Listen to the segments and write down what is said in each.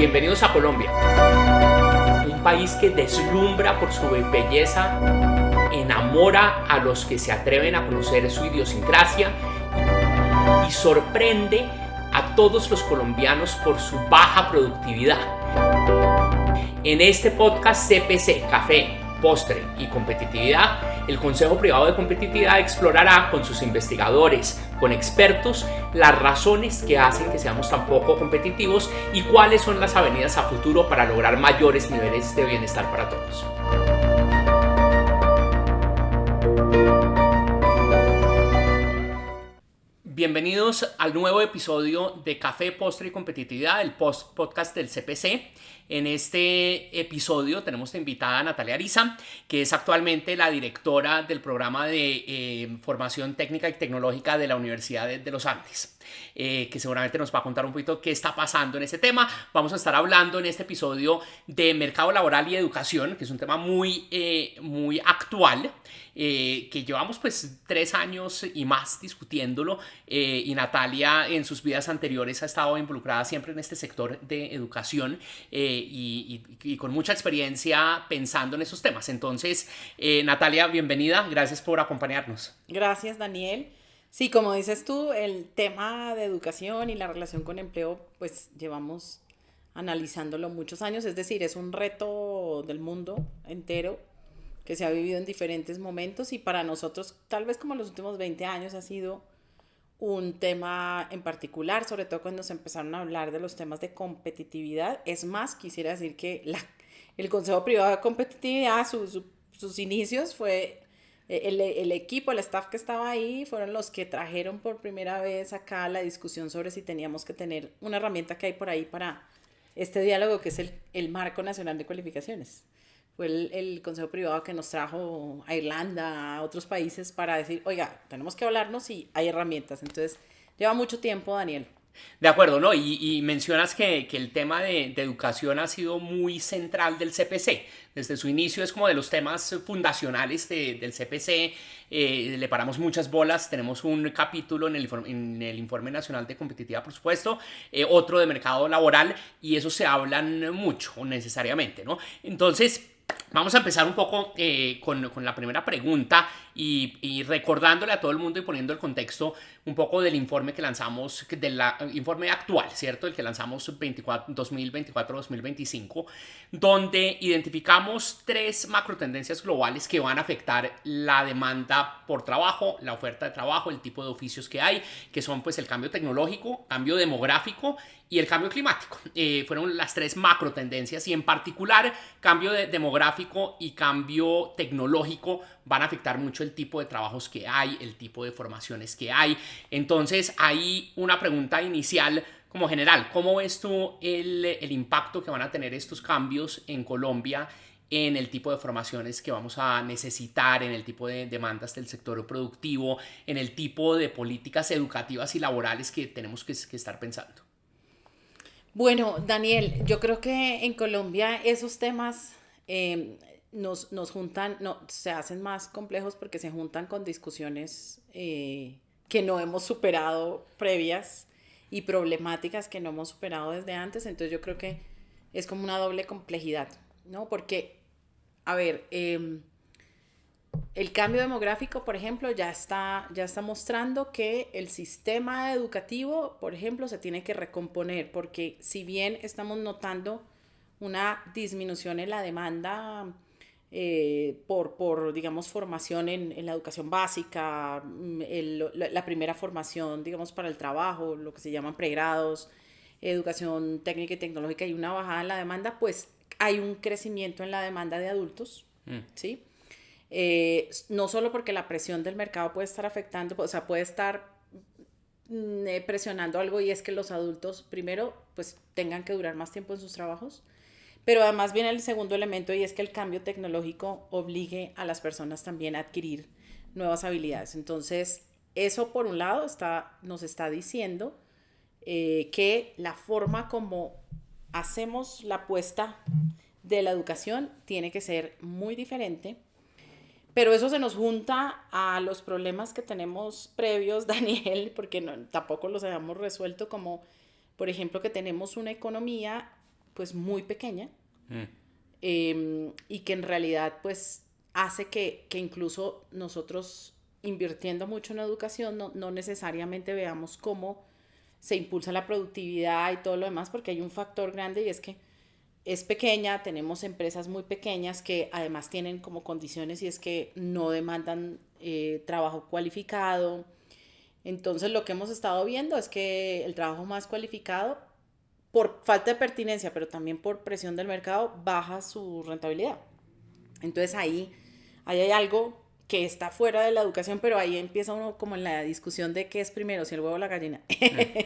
Bienvenidos a Colombia, un país que deslumbra por su belleza, enamora a los que se atreven a conocer su idiosincrasia y sorprende a todos los colombianos por su baja productividad. En este podcast CPC, Café, Postre y Competitividad, el Consejo Privado de Competitividad explorará con sus investigadores, con expertos, las razones que hacen que seamos tan poco competitivos y cuáles son las avenidas a futuro para lograr mayores niveles de bienestar para todos. Bienvenidos al nuevo episodio de Café, Postre y Competitividad, el podcast del CPC. En este episodio tenemos de invitada a Natalia Ariza, que es actualmente la directora del programa de formación técnica y tecnológica de la Universidad de los Andes, que seguramente nos va a contar un poquito qué está pasando en ese tema. Vamos a estar hablando en este episodio de mercado laboral y educación, que es un tema muy actual, que llevamos pues 3 años y más discutiéndolo, y Natalia en sus vidas anteriores ha estado involucrada siempre en este sector de educación, y con mucha experiencia pensando en esos temas. Entonces, Natalia, bienvenida, gracias por acompañarnos. Gracias, Daniel. Sí, como dices tú, el tema de educación y la relación con empleo, pues llevamos analizándolo muchos años, es decir, es un reto del mundo entero que se ha vivido en diferentes momentos y para nosotros, tal vez como los últimos 20 años, ha sido un tema en particular, sobre todo cuando se empezaron a hablar de los temas de competitividad. Es más, quisiera decir que el Consejo Privado de Competitividad, sus inicios fue el equipo, el staff que estaba ahí, fueron los que trajeron por primera vez acá la discusión sobre si teníamos que tener una herramienta que hay por ahí para este diálogo que es el Marco Nacional de Cualificaciones. Fue el Consejo Privado que nos trajo a Irlanda, a otros países para decir, oiga, tenemos que hablarnos y hay herramientas. Entonces, lleva mucho tiempo, Daniel. De acuerdo, ¿no? Y mencionas que el tema de educación ha sido muy central del CPC. Desde su inicio es como de los temas fundacionales del CPC. Le paramos muchas bolas. Tenemos un capítulo en el Informe Nacional de Competitividad, por supuesto, otro de mercado laboral, y eso se hablan mucho necesariamente, ¿no? Entonces, vamos a empezar un poco con la primera pregunta y recordándole a todo el mundo y poniendo el contexto un poco del informe que lanzamos, del informe actual, ¿cierto? El que lanzamos 2024-2025, donde identificamos 3 macro tendencias globales que van a afectar la demanda por trabajo, la oferta de trabajo, el tipo de oficios que hay, que son pues el cambio tecnológico, cambio demográfico y el cambio climático. Fueron las 3 macro tendencias y en particular cambio demográfico y cambio tecnológico van a afectar mucho el tipo de trabajos que hay, el tipo de formaciones que hay. Entonces, hay una pregunta inicial como general. ¿Cómo ves tú el impacto que van a tener estos cambios en Colombia en el tipo de formaciones que vamos a necesitar, en el tipo de demandas del sector productivo, en el tipo de políticas educativas y laborales que tenemos que estar pensando? Bueno, Daniel, yo creo que en Colombia esos temas nos juntan, no, se hacen más complejos porque se juntan con discusiones que no hemos superado previas y problemáticas que no hemos superado desde antes. Entonces yo creo que es como una doble complejidad, ¿no? Porque, a ver, el cambio demográfico, por ejemplo, ya está mostrando que el sistema educativo, por ejemplo, se tiene que recomponer, porque si bien estamos notando una disminución en la demanda por digamos, formación en la educación básica, la primera formación, digamos, para el trabajo, lo que se llaman pregrados, educación técnica y tecnológica, y una bajada en la demanda, pues hay un crecimiento en la demanda de adultos, ¿sí? No solo porque la presión del mercado puede estar afectando, o sea, puede estar presionando algo, y es que los adultos primero pues tengan que durar más tiempo en sus trabajos, pero además viene el segundo elemento, y es que el cambio tecnológico obligue a las personas también a adquirir nuevas habilidades. Entonces, eso por un lado nos está diciendo que la forma como hacemos la apuesta de la educación tiene que ser muy diferente. Pero eso se nos junta a los problemas que tenemos previos, Daniel, porque tampoco los habíamos resuelto, como por ejemplo que tenemos una economía pues muy pequeña, Mm. y que en realidad pues hace que incluso nosotros invirtiendo mucho en educación no necesariamente veamos cómo se impulsa la productividad y todo lo demás, porque hay un factor grande y es que es pequeña, tenemos empresas muy pequeñas que además tienen como condiciones y es que no demandan trabajo cualificado. Entonces lo que hemos estado viendo es que el trabajo más cualificado, por falta de pertinencia, pero también por presión del mercado, baja su rentabilidad. Entonces ahí hay algo que está fuera de la educación, pero ahí empieza uno como en la discusión de qué es primero, si el huevo o la gallina.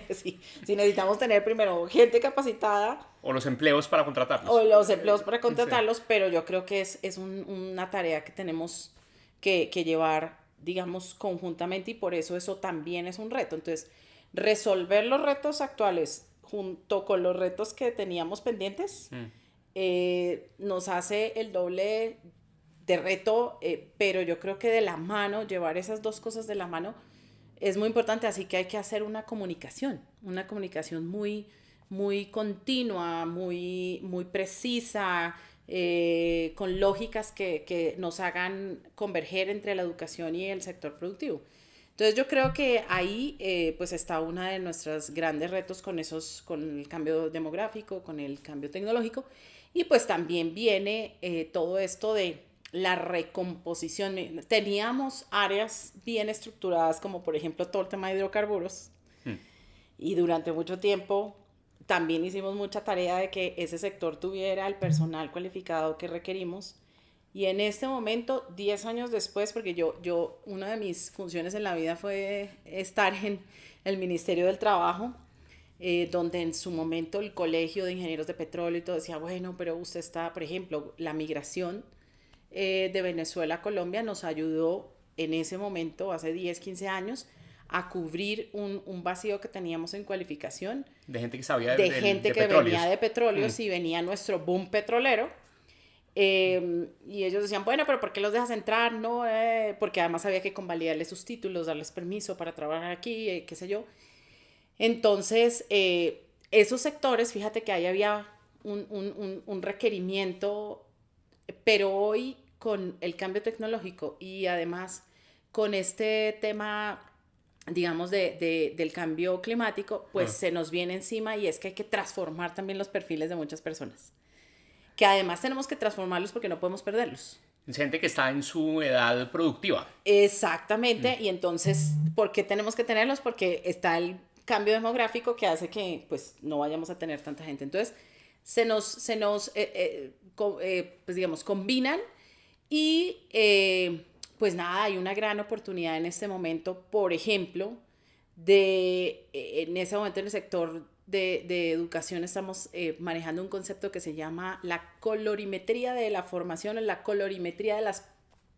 Si necesitamos tener primero gente capacitada O los empleos para contratarlos. o los empleos para contratarlos, Sí. pero yo creo que es una tarea que tenemos que llevar, digamos, conjuntamente y por eso también es un reto. Entonces, resolver los retos actuales junto con los retos que teníamos pendientes nos hace el doble de reto, pero yo creo que de la mano, llevar esas dos cosas de la mano es muy importante, así que hay que hacer una comunicación muy, muy continua, muy precisa, con lógicas que nos hagan converger entre la educación y el sector productivo. Entonces yo creo que ahí pues está uno de nuestros grandes retos con el cambio demográfico, con el cambio tecnológico, y pues también viene todo esto de la recomposición. Teníamos áreas bien estructuradas como por ejemplo todo el tema de hidrocarburos y durante mucho tiempo también hicimos mucha tarea de que ese sector tuviera el personal cualificado que requerimos. Y en este momento, 10 años después, porque una de mis funciones en la vida fue estar en el Ministerio del Trabajo, donde en su momento el Colegio de Ingenieros de Petróleo y todo decía, bueno, pero usted está, por ejemplo, la migración de Venezuela a Colombia nos ayudó en ese momento, hace 10, 15 años, a cubrir un vacío que teníamos en cualificación. De gente que sabía de gente que petróleos. venía de petróleos y venía nuestro boom petrolero. Y ellos decían, bueno, pero ¿por qué los dejas entrar? No, porque además había que convalidarles sus títulos, darles permiso para trabajar aquí, qué sé yo. Entonces, esos sectores, fíjate que ahí había un requerimiento, pero hoy con el cambio tecnológico y además con este tema, digamos, del cambio climático, pues se nos viene encima y es que hay que transformar también los perfiles de muchas personas. Que además tenemos que transformarlos porque no podemos perderlos. Es gente que está en su edad productiva. Exactamente, y entonces, ¿por qué tenemos que tenerlos? Porque está el cambio demográfico que hace que pues no vayamos a tener tanta gente. Entonces, se nos pues digamos, combinan y pues nada, hay una gran oportunidad en este momento, por ejemplo, en ese momento en el sector de educación estamos manejando un concepto que se llama la colorimetría de la formación o la colorimetría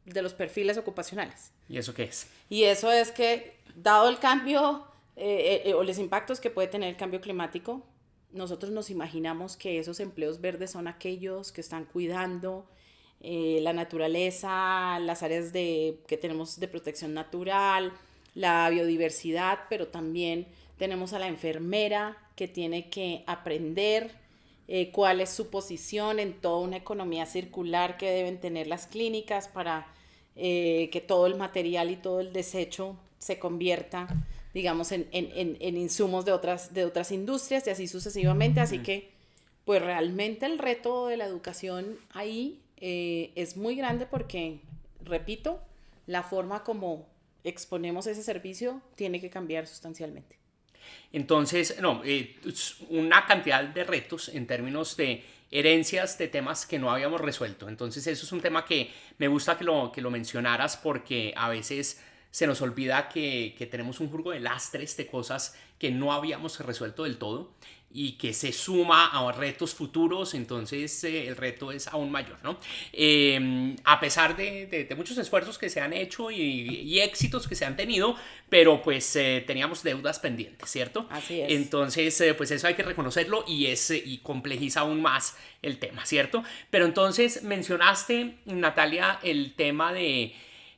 de los perfiles ocupacionales. ¿Y eso qué es? Y eso es que, dado el cambio o los impactos que puede tener el cambio climático, nosotros nos imaginamos que esos empleos verdes son aquellos que están cuidando la naturaleza, las áreas que tenemos de protección natural, la biodiversidad, pero también tenemos a la enfermera que tiene que aprender cuál es su posición en toda una economía circular que deben tener las clínicas para que todo el material y todo el desecho se convierta, digamos, en insumos de otras industrias y así sucesivamente. Así que, pues realmente el reto de la educación ahí es muy grande porque, repito, la forma como exponemos ese servicio tiene que cambiar sustancialmente. Entonces, no, una cantidad de retos en términos de herencias de temas que no habíamos resuelto. Entonces, eso es un tema que me gusta que lo mencionaras porque a veces se nos olvida que tenemos un jugo de lastres de cosas que no habíamos resuelto del todo y que se suma a retos futuros, entonces el reto es aún mayor, ¿no? A pesar de muchos esfuerzos que se han hecho y éxitos que se han tenido, pero pues teníamos deudas pendientes, ¿cierto? Así es. Entonces, pues eso hay que reconocerlo y complejiza aún más el tema, ¿cierto? Pero entonces mencionaste, Natalia, el tema de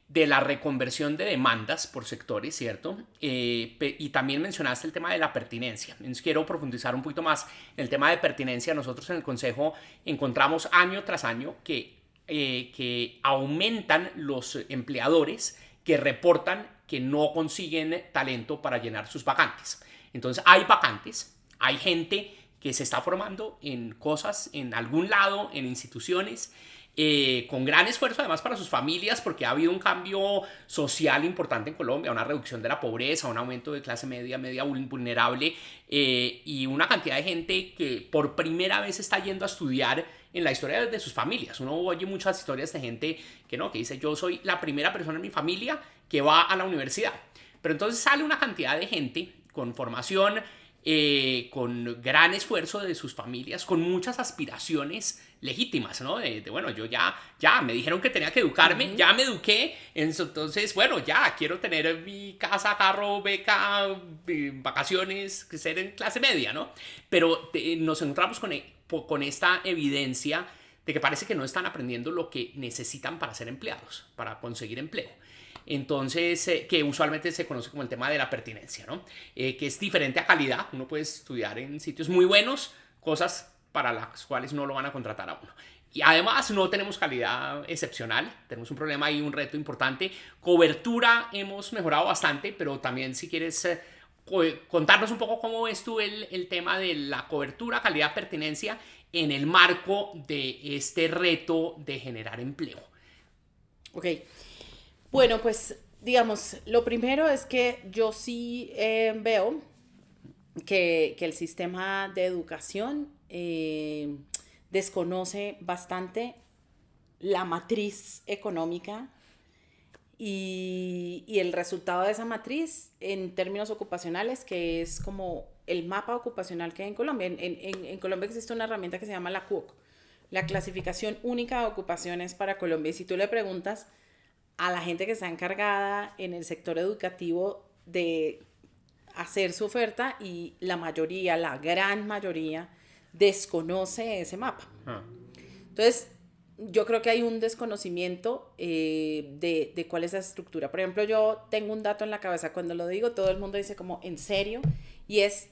de la reconversión de demandas por sectores, ¿cierto? Y también mencionaste el tema de la pertinencia. Entonces quiero profundizar un poquito más en el tema de pertinencia. Nosotros en el Consejo encontramos año tras año que aumentan los empleadores que reportan que no consiguen talento para llenar sus vacantes. Entonces hay vacantes, hay gente que se está formando en cosas, en algún lado, en instituciones, con gran esfuerzo además para sus familias, porque ha habido un cambio social importante en Colombia, una reducción de la pobreza, un aumento de clase media, media vulnerable, y una cantidad de gente que por primera vez está yendo a estudiar en la historia de sus familias. Uno oye muchas historias de gente que no, que dice yo soy la primera persona en mi familia que va a la universidad. Pero entonces sale una cantidad de gente con formación, con gran esfuerzo de sus familias, con muchas aspiraciones legítimas, ¿no? Bueno, yo ya me dijeron que tenía que educarme, ya me eduqué, entonces, bueno, ya quiero tener mi casa, carro, beca, vacaciones, ser en clase media, ¿no? Pero nos encontramos con esta evidencia de que parece que no están aprendiendo lo que necesitan para ser empleados, para conseguir empleo. Entonces, que usualmente se conoce como el tema de la pertinencia, ¿no? Que es diferente a calidad. Uno puede estudiar en sitios muy buenos, cosas para las cuales no lo van a contratar a uno. Y además no tenemos calidad excepcional, tenemos un problema ahí, un reto importante. Cobertura hemos mejorado bastante, pero también si quieres contarnos un poco cómo ves tú el tema de la cobertura, calidad, pertinencia en el marco de este reto de generar empleo. Ok. Bueno, pues digamos, lo primero es que yo sí veo que el sistema de educación desconoce bastante la matriz económica y el resultado de esa matriz en términos ocupacionales, que es como el mapa ocupacional que hay en Colombia. En Colombia existe una herramienta que se llama la CUOC, la Clasificación Única de Ocupaciones para Colombia. Y si tú le preguntas a la gente que está encargada en el sector educativo de hacer su oferta, y la mayoría, la gran mayoría, desconoce ese mapa. Entonces, yo creo que hay un desconocimiento de cuál es la estructura. Por ejemplo, yo tengo un dato en la cabeza, cuando lo digo, todo el mundo dice como, ¿en serio? Y es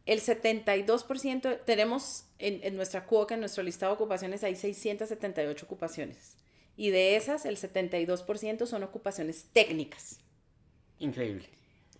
el 72%, tenemos en nuestra cuoca, en nuestro listado de ocupaciones, hay 678 ocupaciones. Y de esas, el 72% son ocupaciones técnicas. Increíble.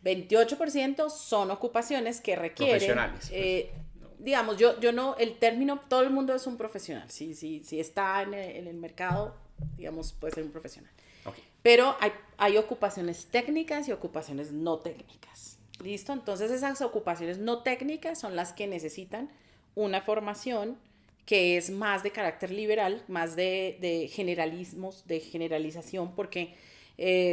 28% son ocupaciones que requieren... Profesionales. No. Digamos, yo no, el término, todo el mundo es un profesional. Si está en el mercado, digamos, puede ser un profesional. Okay. Pero hay ocupaciones técnicas y ocupaciones no técnicas. ¿Listo? Entonces esas ocupaciones no técnicas son las que necesitan una formación que es más de carácter liberal, más de generalismos, de generalización, porque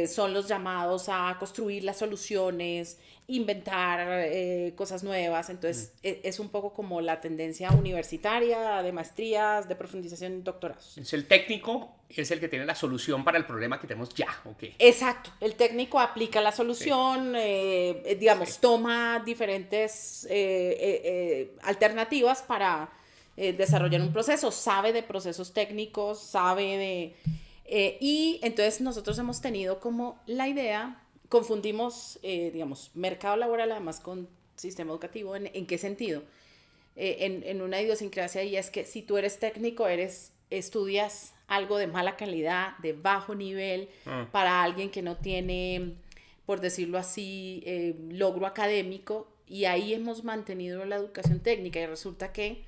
son los llamados a construir las soluciones, inventar cosas nuevas. Entonces es un poco como la tendencia universitaria, de maestrías, de profundización en doctorados. Es el técnico es el que tiene la solución para el problema que tenemos ya, ¿ok? Exacto, el técnico aplica la solución, digamos, Sí. toma diferentes alternativas para desarrollar un proceso, sabe de procesos técnicos, sabe de... y entonces nosotros hemos tenido como la idea, confundimos, digamos, mercado laboral además con sistema educativo. ¿En qué sentido? En una idiosincrasia, y es que si tú eres técnico, estudias algo de mala calidad, de bajo nivel, para alguien que no tiene, por decirlo así, logro académico, y ahí hemos mantenido la educación técnica, y resulta que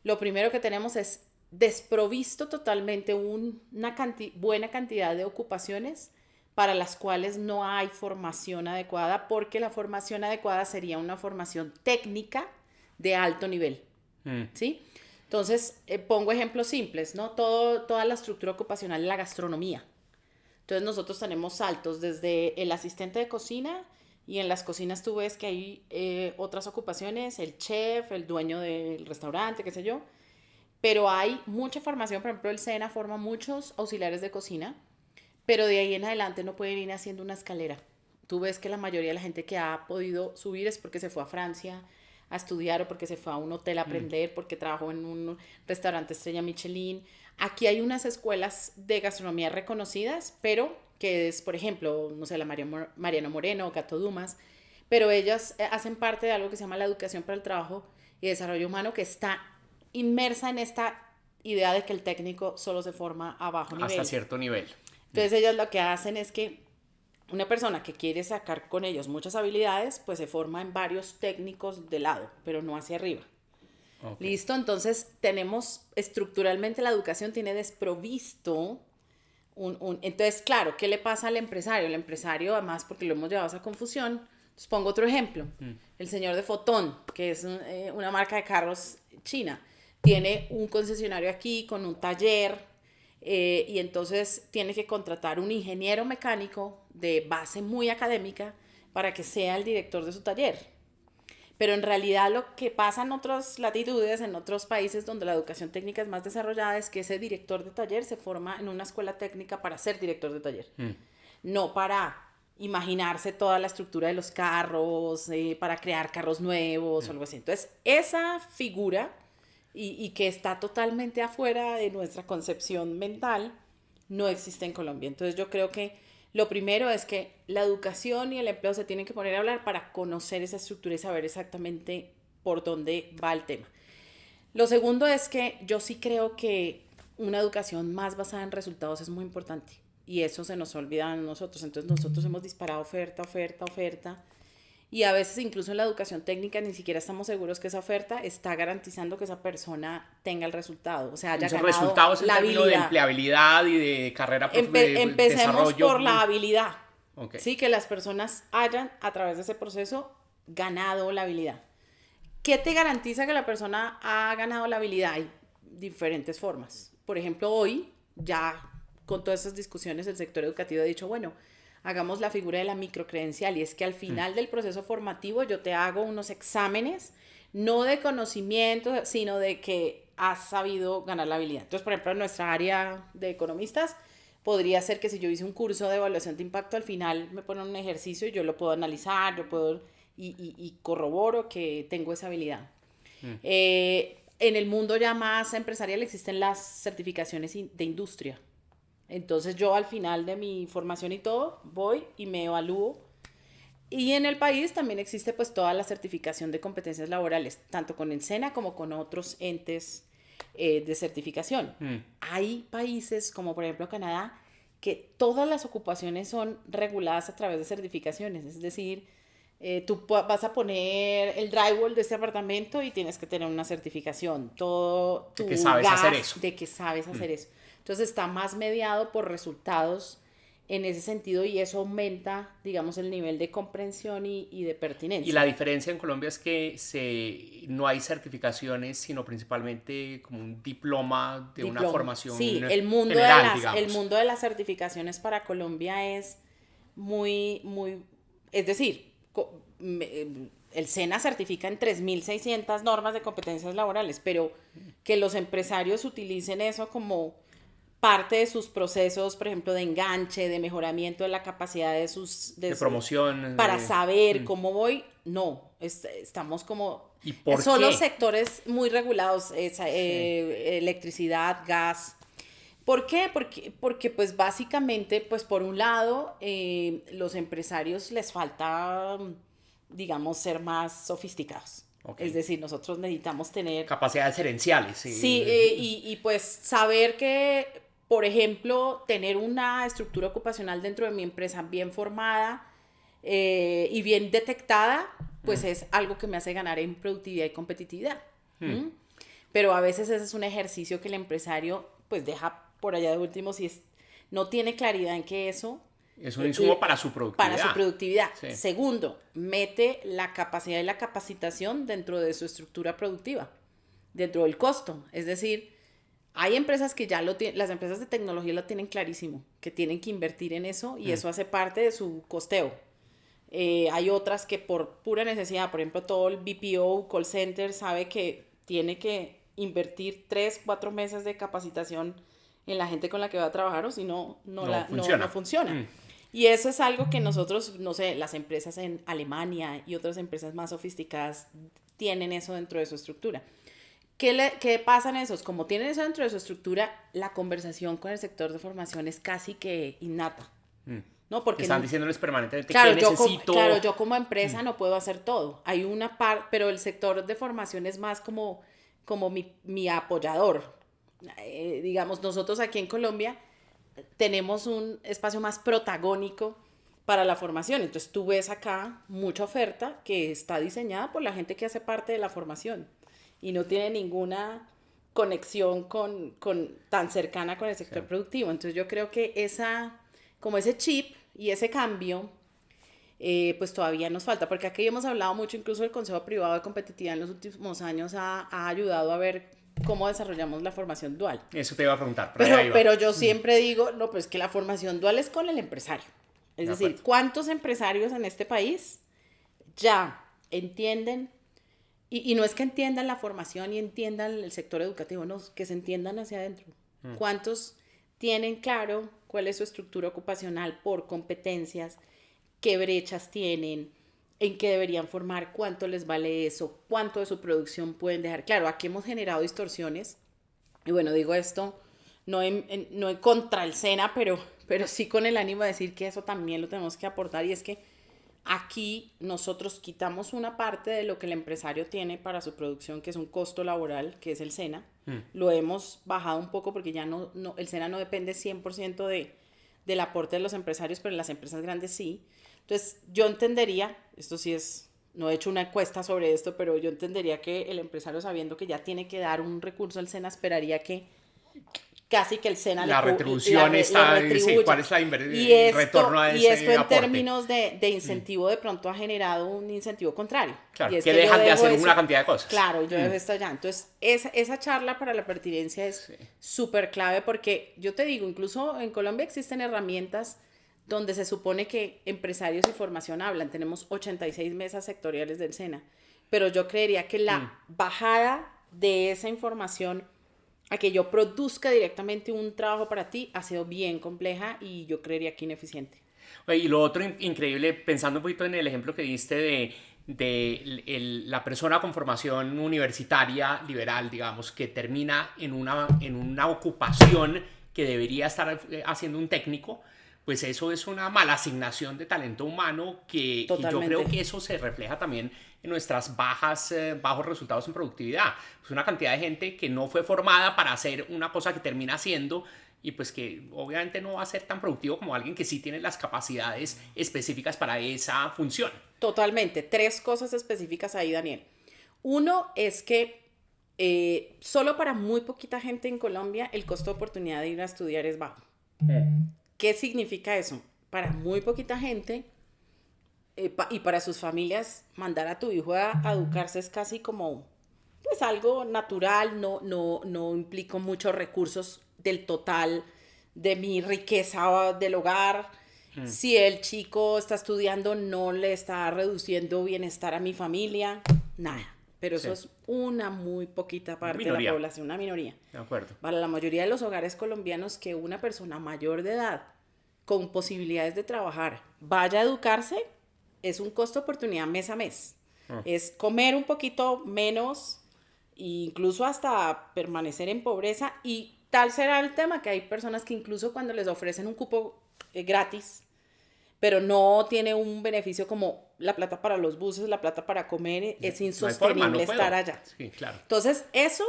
lo primero que tenemos es desprovisto totalmente una buena cantidad de ocupaciones para las cuales no hay formación adecuada, porque la formación adecuada sería una formación técnica de alto nivel, ¿sí? Entonces, pongo ejemplos simples, ¿no? Toda la estructura ocupacional de la gastronomía. Entonces, nosotros tenemos saltos desde el asistente de cocina, y en las cocinas tú ves que hay otras ocupaciones, el chef, el dueño del restaurante, qué sé yo. Pero hay mucha formación. Por ejemplo, el SENA forma muchos auxiliares de cocina, pero de ahí en adelante no pueden ir haciendo una escalera. Tú ves que la mayoría de la gente que ha podido subir es porque se fue a Francia a estudiar o porque se fue a un hotel a aprender, porque trabajó en un restaurante estrella Michelin. Aquí hay unas escuelas de gastronomía reconocidas, pero que es, por ejemplo, no sé, la Mariano Moreno, Gato Dumas, pero ellas hacen parte de algo que se llama la educación para el trabajo y desarrollo humano, que está inmersa en esta idea de que el técnico solo se forma a bajo nivel. Hasta cierto nivel. Entonces ellas lo que hacen es que una persona que quiere sacar con ellos muchas habilidades, pues se forma en varios técnicos de lado, pero no hacia arriba. Okay. ¿Listo? Entonces tenemos, estructuralmente la educación tiene desprovisto entonces, claro, ¿qué le pasa al empresario? El empresario, además, porque lo hemos llevado a esa confusión. Entonces pongo otro ejemplo. El señor de Fotón, que es una marca de carros china, tiene un concesionario aquí con un taller y entonces tiene que contratar un ingeniero mecánico de base muy académica para que sea el director de su taller. Pero en realidad lo que pasa en otras latitudes, en otros países donde la educación técnica es más desarrollada, es que ese director de taller se forma en una escuela técnica para ser director de taller. No para imaginarse toda la estructura de los carros, para crear carros nuevos o algo así. Entonces, esa figura, y que está totalmente afuera de nuestra concepción mental, no existe en Colombia. Entonces, yo creo que lo primero es que la educación y el empleo se tienen que poner a hablar para conocer esa estructura y saber exactamente por dónde va el tema. Lo segundo es que yo sí creo que una educación más basada en resultados es muy importante y eso se nos olvida a nosotros. Entonces nosotros hemos disparado oferta y a veces incluso en la educación técnica ni siquiera estamos seguros que esa oferta está garantizando que esa persona tenga el resultado, o sea, haya ganado resultados en términos de empleabilidad y de carrera de empecemos desarrollo. Por la habilidad, okay. Sí, que las personas hayan a través de ese proceso ganado la habilidad. ¿Qué te garantiza que la persona ha ganado la habilidad? Hay diferentes formas. Por ejemplo, hoy ya con todas esas discusiones el sector educativo ha dicho, bueno, hagamos la figura de la microcredencial y es que al final del proceso formativo yo te hago unos exámenes, no de conocimiento, sino de que has sabido ganar la habilidad. Entonces, por ejemplo, en nuestra área de economistas, podría ser que si yo hice un curso de evaluación de impacto, al final me ponen un ejercicio y yo lo puedo analizar, yo puedo y corroboro que tengo esa habilidad. En el mundo ya más empresarial existen las certificaciones de industria. Entonces yo al final de mi formación y todo voy y me evalúo y en el país también existe pues toda la certificación de competencias laborales tanto con el SENA como con otros entes de certificación. Hay países como por ejemplo Canadá que todas las ocupaciones son reguladas a través de certificaciones, es decir, tú vas a poner el drywall de este apartamento y tienes que tener una certificación, todo tu de que sabes gas, hacer eso. De que sabes hacer eso. Entonces está más mediado por resultados en ese sentido y eso aumenta, digamos, el nivel de comprensión y de pertinencia. Y la diferencia en Colombia es que no hay certificaciones, sino principalmente como un diploma de una formación general, el mundo de las certificaciones para Colombia es muy, es decir, el SENA certifica en 3.600 normas de competencias laborales, pero que los empresarios utilicen eso como parte de sus procesos, por ejemplo, de enganche, de mejoramiento de la capacidad de promoción. Para saber cómo voy, no, estamos como... ¿Y por son qué? Los sectores muy regulados, electricidad, gas. ¿Por qué? Porque pues básicamente, pues por un lado, los empresarios les falta, digamos, ser más sofisticados. Okay. Es decir, nosotros necesitamos tener... capacidades gerenciales. Sí, y pues saber que, por ejemplo, tener una estructura ocupacional dentro de mi empresa bien formada y bien detectada, pues es algo que me hace ganar en productividad y competitividad. Pero a veces ese es un ejercicio que el empresario pues deja por allá de último si no tiene claridad en que eso... Es un insumo para su productividad. Para su productividad. Sí. Segundo, mete la capacidad y la capacitación dentro de su estructura productiva, dentro del costo. Es decir, hay empresas que ya lo tienen, las empresas de tecnología lo tienen clarísimo, que tienen que invertir en eso y eso hace parte de su costeo. Hay otras que por pura necesidad, por ejemplo, todo el BPO, call center, sabe que tiene que invertir 3-4 meses de capacitación en la gente con la que va a trabajar o si no funciona. Y eso es algo que nosotros, no sé, las empresas en Alemania y otras empresas más sofisticadas tienen eso dentro de su estructura. ¿Qué pasa en esos? Como tienen eso dentro de su estructura, la conversación con el sector de formación es casi que innata. ¿No? Porque están diciéndoles permanentemente claro, que necesito. Claro, yo como empresa no puedo hacer todo. Hay una parte, pero el sector de formación es más como mi apoyador. Digamos, nosotros aquí en Colombia tenemos un espacio más protagónico para la formación. Entonces tú ves acá mucha oferta que está diseñada por la gente que hace parte de la formación y no tiene ninguna conexión tan cercana con el sector productivo. Entonces yo creo que como ese chip y ese cambio, pues todavía nos falta, porque aquí hemos hablado mucho, incluso el Consejo Privado de Competitividad en los últimos años ha ayudado a ver cómo desarrollamos la formación dual. Eso te iba a preguntar. Pero yo siempre digo, no, pues que la formación dual es con el empresario. Es decir, ¿cuántos empresarios en este país ya entienden? Y no es que entiendan la formación y entiendan el sector educativo, no, que se entiendan hacia adentro. ¿Cuántos tienen claro cuál es su estructura ocupacional por competencias, qué brechas tienen, en qué deberían formar, cuánto les vale eso, cuánto de su producción pueden dejar? Claro, aquí hemos generado distorsiones, y bueno, digo esto no en contra el SENA, pero sí con el ánimo de decir que eso también lo tenemos que aportar, y es que aquí nosotros quitamos una parte de lo que el empresario tiene para su producción, que es un costo laboral, que es el SENA. Lo hemos bajado un poco porque ya el SENA no depende 100% del aporte de los empresarios, pero en las empresas grandes sí. Entonces yo entendería, esto sí es, no he hecho una encuesta sobre esto, pero yo entendería que el empresario, sabiendo que ya tiene que dar un recurso al SENA, esperaría que casi que el SENA la retribución está, sí, ¿cuál es el retorno a ese y esto en aporte? Términos de incentivo de pronto ha generado un incentivo contrario. Claro, y es que dejan de hacer eso, una cantidad de cosas. Claro, yo dejo esto allá. Entonces, esa charla para la pertinencia es súper clave, porque yo te digo, incluso en Colombia existen herramientas donde se supone que empresarios y formación hablan. Tenemos 86 mesas sectoriales del SENA, pero yo creería que la bajada de esa información a que yo produzca directamente un trabajo para ti ha sido bien compleja y yo creería que ineficiente. Y lo otro increíble, pensando un poquito en el ejemplo que diste de la persona con formación universitaria liberal, digamos, que termina en una ocupación que debería estar haciendo un técnico, pues eso es una mala asignación de talento humano que yo creo que eso se refleja también en nuestras bajos resultados en productividad. Pues una cantidad de gente que no fue formada para hacer una cosa que termina haciendo y pues que obviamente no va a ser tan productivo como alguien que sí tiene las capacidades específicas para esa función. Totalmente. 3 cosas específicas ahí, Daniel. Uno es que solo para muy poquita gente en Colombia el costo de oportunidad de ir a estudiar es bajo. ¿Qué significa eso? Para muy poquita gente y para sus familias, mandar a tu hijo a educarse es casi como pues algo natural, no implica muchos recursos del total de mi riqueza del hogar. Si el chico está estudiando, no le está reduciendo bienestar a mi familia, nada. Pero eso es una muy poquita parte de la población, una minoría. De acuerdo. Para la mayoría de los hogares colombianos, que una persona mayor de edad con posibilidades de trabajar vaya a educarse es un costo de oportunidad mes a mes. Es comer un poquito menos e incluso hasta permanecer en pobreza, y tal será el tema que hay personas que incluso cuando les ofrecen un cupo gratis, pero no tiene un beneficio como la plata para los buses, la plata para comer, es insostenible estar allá. Sí, claro. Entonces, eso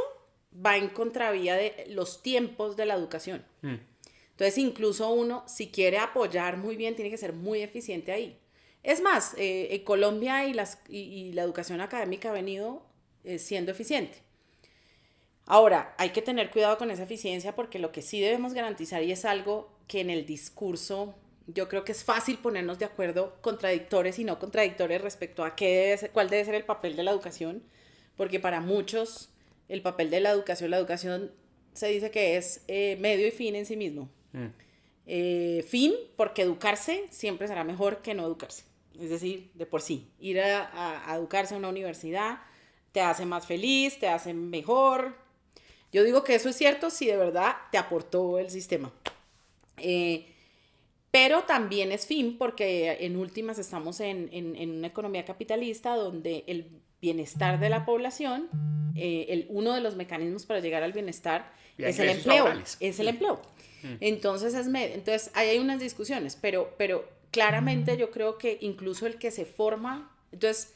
va en contravía de los tiempos de la educación. Entonces, incluso uno, si quiere apoyar muy bien, tiene que ser muy eficiente ahí. Es más, en Colombia y la educación académica ha venido siendo eficiente. Ahora, hay que tener cuidado con esa eficiencia, porque lo que sí debemos garantizar, y es algo que en el discurso yo creo que es fácil ponernos de acuerdo, contradictores y no contradictores, respecto a cuál debe ser el papel de la educación, porque para muchos el papel de la educación se dice que es medio y fin en sí mismo. Fin, porque educarse siempre será mejor que no educarse. Es decir, de por sí, ir a educarse a una universidad te hace más feliz, te hace mejor. Yo digo que eso es cierto si de verdad te aportó el sistema. Pero también es fin porque en últimas estamos en una economía capitalista donde bienestar de la población, uno de los mecanismos para llegar al bienestar es el ingresos empleo. laborales. Es el empleo. Entonces, entonces ahí hay unas discusiones, pero claramente yo creo que incluso el que se forma, entonces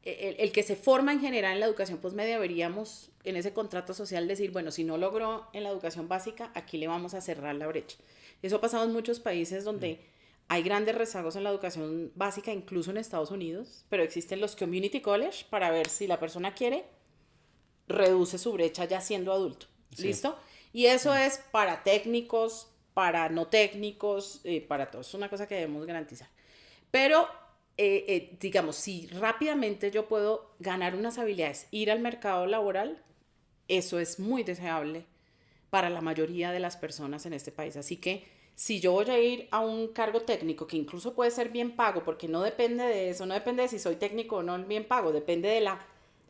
el que se forma en general en la educación postmedia deberíamos en ese contrato social decir, bueno, si no logró en la educación básica, aquí le vamos a cerrar la brecha. Eso ha pasado en muchos países donde hay grandes rezagos en la educación básica, incluso en Estados Unidos, pero existen los community college para ver si la persona quiere, reduce su brecha ya siendo adulto. Sí. ¿Listo? Y eso es para técnicos, para no técnicos, para todos. Es una cosa que debemos garantizar. Pero, digamos, si rápidamente yo puedo ganar unas habilidades, ir al mercado laboral, eso es muy deseable para la mayoría de las personas en este país. Así que si yo voy a ir a un cargo técnico, que incluso puede ser bien pago, porque no depende de eso, no depende de si soy técnico o no bien pago, depende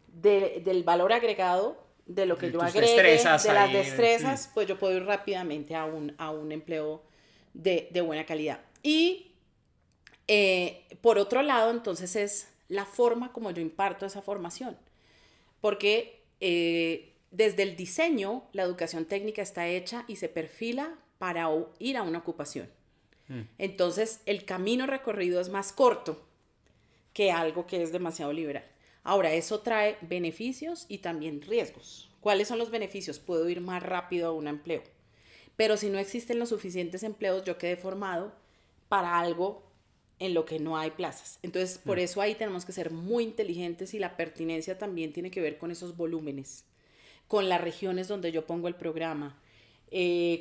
del valor agregado, de lo que yo agregue, de las destrezas, sí. Pues yo puedo ir rápidamente a un empleo de buena calidad. Y por otro lado, entonces es la forma como yo imparto esa formación. Porque desde el diseño, la educación técnica está hecha y se perfila para ir a una ocupación. Entonces, el camino recorrido es más corto que algo que es demasiado liberal. Ahora, eso trae beneficios y también riesgos. ¿Cuáles son los beneficios? Puedo ir más rápido a un empleo. Pero si no existen los suficientes empleos, yo quedé formado para algo en lo que no hay plazas. Entonces, por eso ahí tenemos que ser muy inteligentes y la pertinencia también tiene que ver con esos volúmenes, con las regiones donde yo pongo el programa,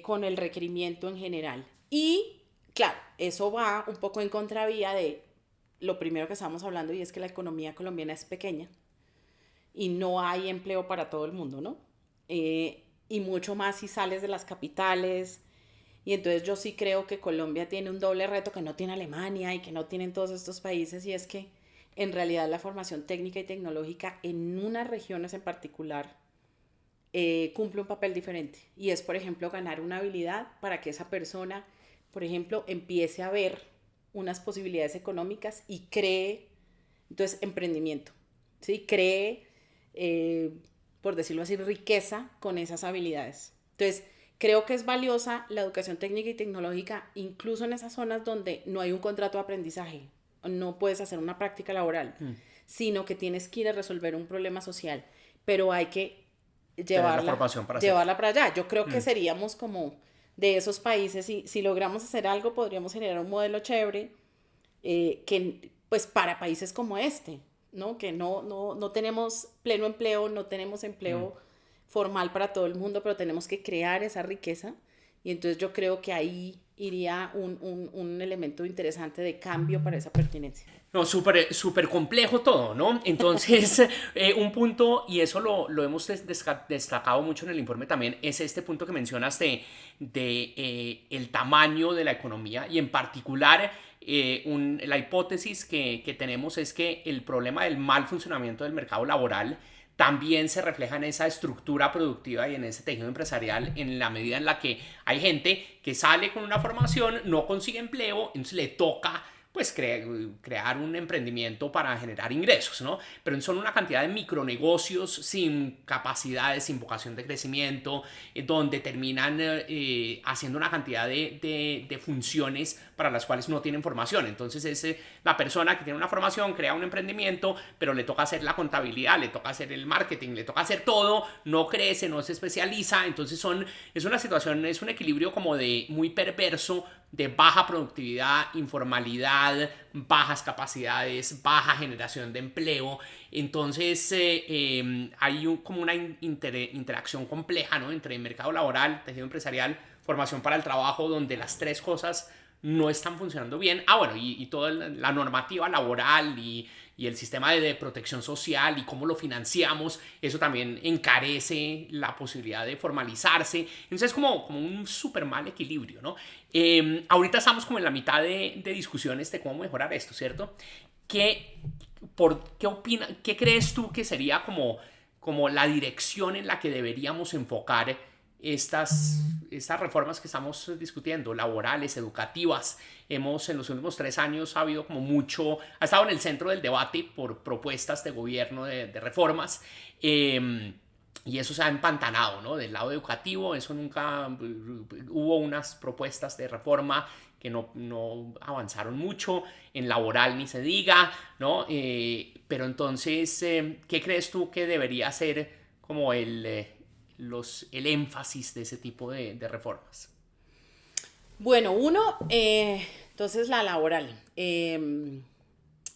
con el requerimiento en general. Y, claro, eso va un poco en contravía de lo primero que estábamos hablando, y es que la economía colombiana es pequeña y no hay empleo para todo el mundo, ¿no? Y mucho más si sales de las capitales. Y entonces yo sí creo que Colombia tiene un doble reto que no tiene Alemania y que no tienen todos estos países, y es que en realidad la formación técnica y tecnológica en unas regiones en particular cumple un papel diferente. Y es, por ejemplo, ganar una habilidad para que esa persona, por ejemplo, empiece a ver unas posibilidades económicas y cree, entonces, emprendimiento, ¿sí? Cree, por decirlo así, riqueza con esas habilidades. Entonces, creo que es valiosa la educación técnica y tecnológica, incluso en esas zonas donde no hay un contrato de aprendizaje, no puedes hacer una práctica laboral, sino que tienes que ir a resolver un problema social, pero hay que llevarla para allá. Yo creo que seríamos como de esos países, si logramos hacer algo, podríamos generar un modelo chévere que, pues, para países como este, ¿no? Que no tenemos pleno empleo, no tenemos empleo formal para todo el mundo, pero tenemos que crear esa riqueza, y entonces yo creo que ahí iría un elemento interesante de cambio para esa pertinencia. No, súper complejo todo, ¿no? Entonces, un punto, y eso lo hemos destacado mucho en el informe también, es este punto que mencionas de el tamaño de la economía, y en particular la hipótesis que tenemos es que el problema del mal funcionamiento del mercado laboral también se refleja en esa estructura productiva y en ese tejido empresarial, en la medida en la que hay gente que sale con una formación, no consigue empleo, entonces le toca pues crear un emprendimiento para generar ingresos, ¿no? Pero son una cantidad de micronegocios sin capacidades, sin vocación de crecimiento, donde terminan haciendo una cantidad de funciones para las cuales no tienen formación. Entonces es la persona que tiene una formación, crea un emprendimiento, pero le toca hacer la contabilidad, le toca hacer el marketing, le toca hacer todo, no crece, no se especializa. Entonces es una situación, es un equilibrio como de muy perverso, de baja productividad, informalidad, bajas capacidades, baja generación de empleo. Entonces hay como una interacción compleja, ¿no? Entre el mercado laboral, tejido empresarial, formación para el trabajo, donde las tres cosas no están funcionando bien. Bueno, y toda la normativa laboral y el sistema de protección social y cómo lo financiamos, eso también encarece la posibilidad de formalizarse. Entonces es como un súper mal equilibrio, ¿no? Ahorita estamos como en la mitad de discusiones de cómo mejorar esto, ¿cierto? ¿Qué crees tú que sería como la dirección en la que deberíamos enfocar estas reformas que estamos discutiendo, laborales, educativas. En los últimos 3 años ha habido como mucho, ha estado en el centro del debate por propuestas de gobierno de reformas. Y eso se ha empantanado, ¿no? Del lado educativo, eso nunca, hubo unas propuestas de reforma que no avanzaron mucho, en laboral ni se diga, ¿no? Pero entonces, ¿qué crees tú que debería ser como el énfasis de ese tipo de reformas? Bueno, uno, entonces la laboral,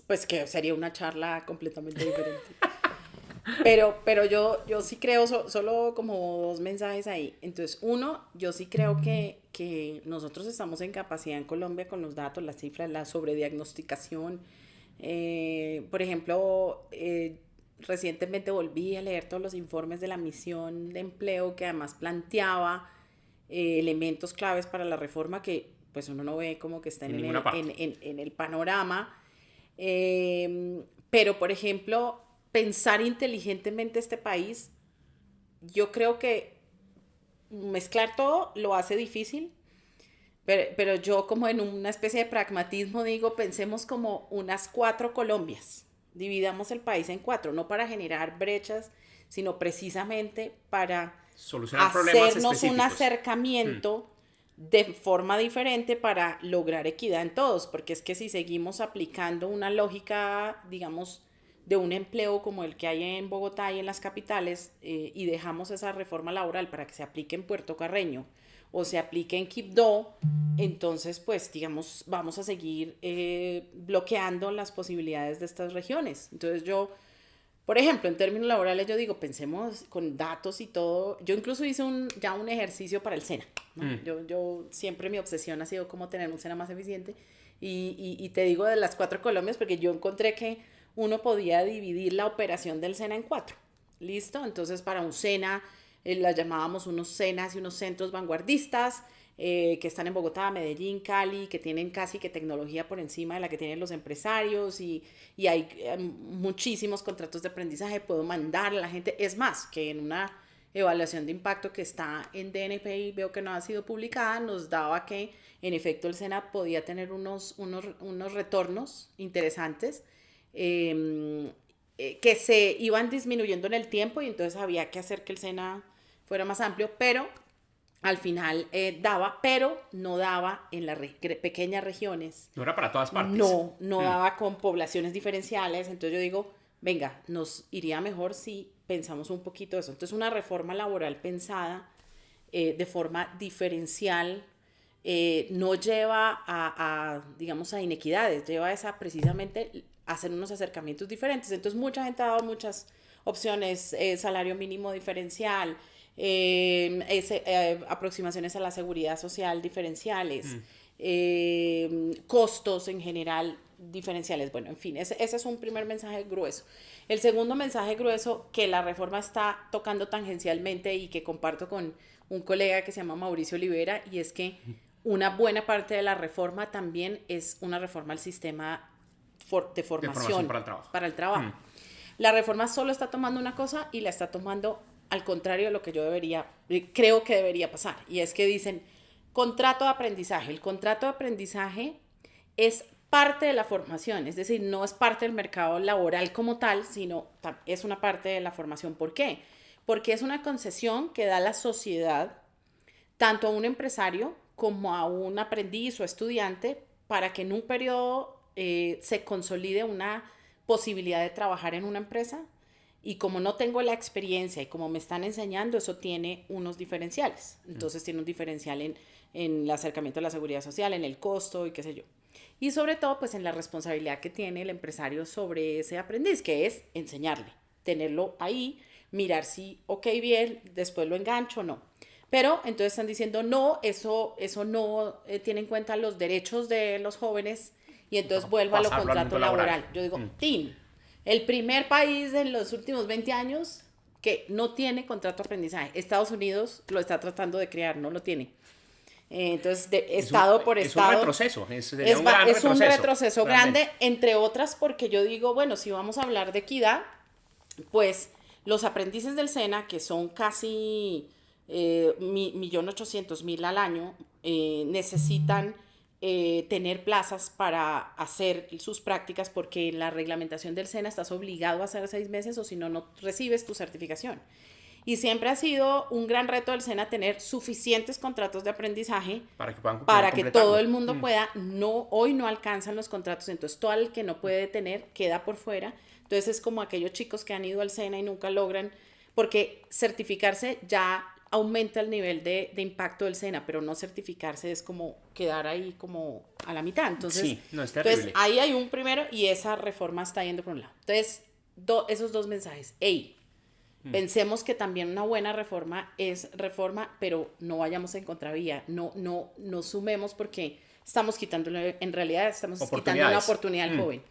pues que sería una charla completamente diferente. Pero yo sí creo, solo como 2 mensajes ahí. Entonces, uno, yo sí creo que nosotros estamos en capacidad en Colombia con los datos, las cifras, la sobrediagnosticación. Por ejemplo, recientemente volví a leer todos los informes de la misión de empleo que además planteaba elementos claves para la reforma que pues uno no ve como que están en el panorama. Pero, por ejemplo, pensar inteligentemente este país, yo creo que mezclar todo lo hace difícil, pero yo como en una especie de pragmatismo digo, pensemos como unas 4 Colombias, dividamos el país en 4, no para generar brechas, sino precisamente para solucionar problemas hacernos un específicos. acercamiento de forma diferente para lograr equidad en todos, porque es que si seguimos aplicando una lógica, digamos, de un empleo como el que hay en Bogotá y en las capitales y dejamos esa reforma laboral para que se aplique en Puerto Carreño o se aplique en Quibdó, entonces pues digamos vamos a seguir bloqueando las posibilidades de estas regiones. Entonces yo, por ejemplo, en términos laborales yo digo, pensemos con datos y todo. Yo incluso hice ya un ejercicio para el SENA, ¿no? Yo siempre mi obsesión ha sido cómo tener un SENA más eficiente y te digo de las 4 Colombias porque yo encontré que uno podía dividir la operación del SENA en 4. ¿Listo? Entonces, para un SENA, las llamábamos unos SENAs y unos centros vanguardistas que están en Bogotá, Medellín, Cali, que tienen casi que tecnología por encima de la que tienen los empresarios y hay muchísimos contratos de aprendizaje. Puedo mandar a la gente. Es más, que en una evaluación de impacto que está en DNP y veo que no ha sido publicada, nos daba que, en efecto, el SENA podía tener unos retornos interesantes que se iban disminuyendo en el tiempo y entonces había que hacer que el SENA fuera más amplio, pero al final daba, pero no daba en las pequeñas regiones. No era para todas partes. No daba con poblaciones diferenciales. Entonces yo digo, venga, nos iría mejor si pensamos un poquito eso. Entonces una reforma laboral pensada de forma diferencial no lleva digamos, a inequidades, lleva precisamente hacer unos acercamientos diferentes. Entonces mucha gente ha dado muchas opciones, salario mínimo diferencial, aproximaciones a la seguridad social diferenciales, costos en general diferenciales. Bueno, en fin, ese es un primer mensaje grueso. El segundo mensaje grueso que la reforma está tocando tangencialmente y que comparto con un colega que se llama Mauricio Olivera, y es que una buena parte de la reforma también es una reforma al sistema de formación para el trabajo. La reforma solo está tomando una cosa y la está tomando al contrario de lo que yo creo que debería pasar. Y es que dicen, contrato de aprendizaje. El contrato de aprendizaje es parte de la formación, es decir, no es parte del mercado laboral como tal, sino es una parte de la formación. ¿Por qué? Porque es una concesión que da la sociedad tanto a un empresario como a un aprendiz o estudiante para que en un periodo se consolide una posibilidad de trabajar en una empresa, y como no tengo la experiencia y como me están enseñando, eso tiene unos diferenciales. Entonces tiene un diferencial en el acercamiento a la seguridad social, en el costo y qué sé yo. Y sobre todo pues en la responsabilidad que tiene el empresario sobre ese aprendiz, que es enseñarle, tenerlo ahí, mirar si ok, bien, después lo engancho o no. Pero entonces están diciendo no, eso no tiene en cuenta los derechos de los jóvenes y entonces vuelva a lo contrato laboral. Yo digo, ¡tin! El primer país en los últimos 20 años que no tiene contrato de aprendizaje. Estados Unidos lo está tratando de crear, no lo tiene. Entonces, estado por estado. Es un retroceso. Es un retroceso grande, entre otras, porque yo digo, bueno, si vamos a hablar de equidad, pues los aprendices del SENA, que son casi 1.800.000 al año, necesitan tener plazas para hacer sus prácticas porque en la reglamentación del SENA estás obligado a hacer 6 meses o si no, no recibes tu certificación. Y siempre ha sido un gran reto del SENA tener suficientes contratos de aprendizaje para que todo el mundo pueda. Hoy no alcanzan los contratos, entonces todo el que no puede tener queda por fuera. Entonces es como aquellos chicos que han ido al SENA y nunca logran, porque certificarse ya aumenta el nivel de impacto del SENA, pero no certificarse es como quedar ahí como a la mitad. Entonces, sí, no, es terrible. Entonces ahí hay un primero y esa reforma está yendo por un lado. Entonces, esos dos mensajes. Pensemos que también una buena reforma es reforma, pero no vayamos en contravía, no sumemos porque estamos quitándole, en realidad estamos quitando una oportunidad al joven.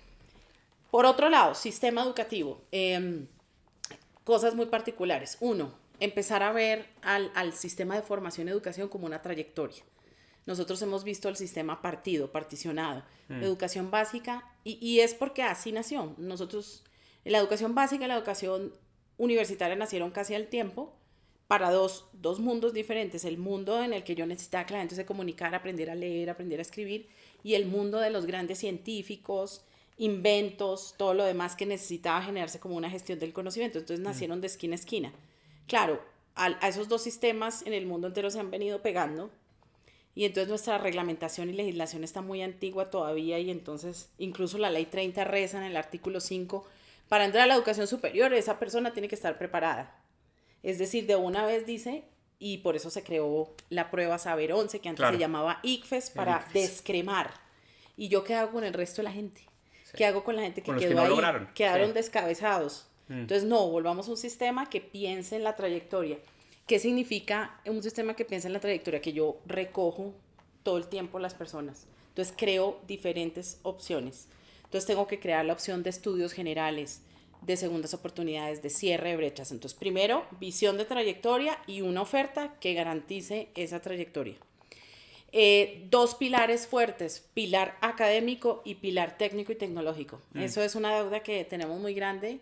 Por otro lado, sistema educativo, cosas muy particulares. Uno, empezar a ver al sistema de formación y educación como una trayectoria. Nosotros hemos visto el sistema particionado, educación básica, y es porque así nació. Nosotros, la educación básica y la educación universitaria nacieron casi al tiempo para dos mundos diferentes. El mundo en el que yo necesitaba que la gente se comunicara, aprender a leer, aprender a escribir, y el mundo de los grandes científicos, inventos, todo lo demás que necesitaba generarse como una gestión del conocimiento. Entonces nacieron de esquina a esquina. Claro, a esos dos sistemas en el mundo entero se han venido pegando y entonces nuestra reglamentación y legislación está muy antigua todavía y entonces incluso la ley 30 reza en el artículo 5, para entrar a la educación superior esa persona tiene que estar preparada. Es decir, de una vez dice, y por eso se creó la prueba Saber 11, que antes se llamaba ICFES, para descremar. ¿Y yo qué hago con el resto de la gente? Sí. ¿Qué hago con la gente que quedó ahí? Quedaron descabezados. Entonces, no, volvamos a un sistema que piense en la trayectoria. ¿Qué significa un sistema que piensa en la trayectoria? Que yo recojo todo el tiempo las personas. Entonces, creo diferentes opciones. Entonces, tengo que crear la opción de estudios generales, de segundas oportunidades, de cierre de brechas. Entonces, primero, visión de trayectoria y una oferta que garantice esa trayectoria. 2 pilares fuertes, pilar académico y pilar técnico y tecnológico. Eso es una deuda que tenemos muy grande.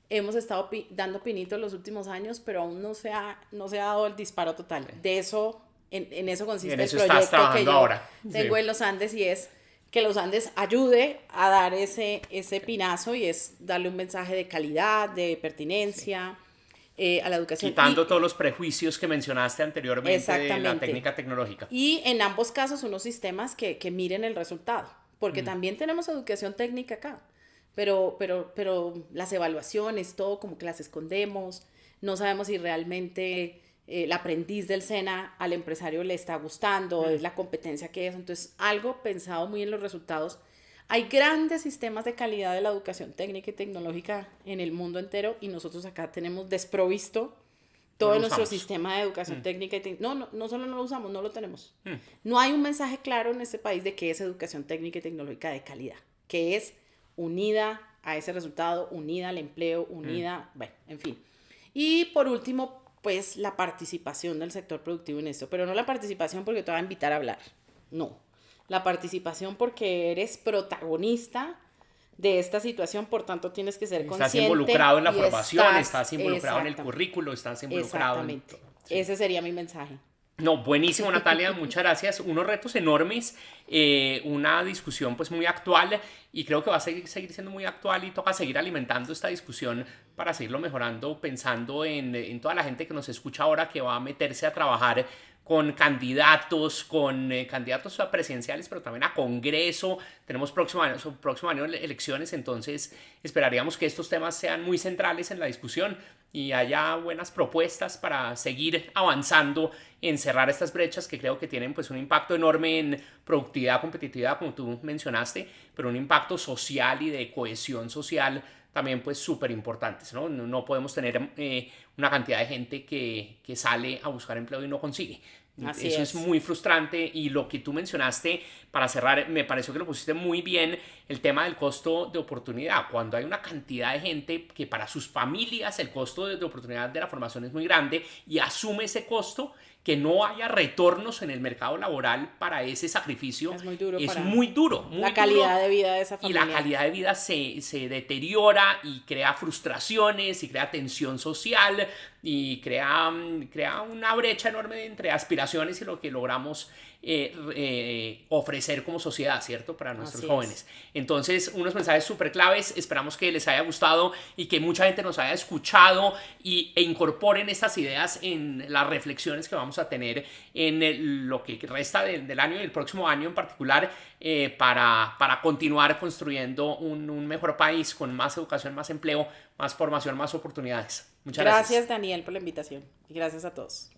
Hemos estado dando pinitos los últimos años, pero aún no se ha dado el disparo total. De eso, en eso consiste el proyecto que yo tengo en los Andes, y es que los Andes ayude a dar ese pinazo, y es darle un mensaje de calidad, de pertinencia a la educación. Quitando todos los prejuicios que mencionaste anteriormente de la técnica tecnológica. Y en ambos casos unos sistemas que miren el resultado, porque también tenemos educación técnica acá. Pero las evaluaciones, todo como que las escondemos, no sabemos si realmente el aprendiz del SENA al empresario le está gustando, es la competencia que es. Entonces, algo pensado muy en los resultados. Hay grandes sistemas de calidad de la educación técnica y tecnológica en el mundo entero, y nosotros acá tenemos desprovisto todo nuestro sistema de educación técnica y no solo no lo usamos, no lo tenemos. No hay un mensaje claro en este país de qué es educación técnica y tecnológica de calidad, que es unida a ese resultado, unida al empleo, unida, bueno, en fin. Y por último, pues la participación del sector productivo en esto, pero no la participación porque te va a invitar a hablar, no. La participación porque eres protagonista de esta situación, por tanto tienes que ser consciente. Estás involucrado en la formación, estás involucrado en el currículo, estás involucrado en todo. Sí. Ese sería mi mensaje. No, buenísimo, Natalia, muchas gracias. Unos retos enormes, una discusión pues muy actual, y creo que va a seguir siendo muy actual, y toca seguir alimentando esta discusión para seguirlo mejorando, pensando en toda la gente que nos escucha ahora, que va a meterse a trabajar con candidatos a presidenciales, pero también a Congreso. Tenemos próximo año elecciones, entonces esperaríamos que estos temas sean muy centrales en la discusión y haya buenas propuestas para seguir avanzando en cerrar estas brechas que creo que tienen pues un impacto enorme en productividad, competitividad, como tú mencionaste, pero un impacto social y de cohesión social también pues súper importantes, ¿no? No podemos tener una cantidad de gente que sale a buscar empleo y no consigue. Eso es muy frustrante. Y lo que tú mencionaste, para cerrar, me pareció que lo pusiste muy bien, el tema del costo de oportunidad. Cuando hay una cantidad de gente que para sus familias el costo de oportunidad de la formación es muy grande y asume ese costo, que no haya retornos en el mercado laboral para ese sacrificio es muy duro. La calidad de vida de esa familia. Y la calidad de vida se deteriora y crea frustraciones y crea tensión social líder y crea una brecha enorme entre aspiraciones y lo que logramos ofrecer como sociedad, ¿cierto? Para nuestros jóvenes. Entonces, unos mensajes súper claves, esperamos que les haya gustado y que mucha gente nos haya escuchado e incorporen estas ideas en las reflexiones que vamos a tener en lo que resta del año y el próximo año en particular, para continuar construyendo un mejor país con más educación, más empleo, más formación, más oportunidades. Muchas gracias. Gracias, Daniel, por la invitación y gracias a todos.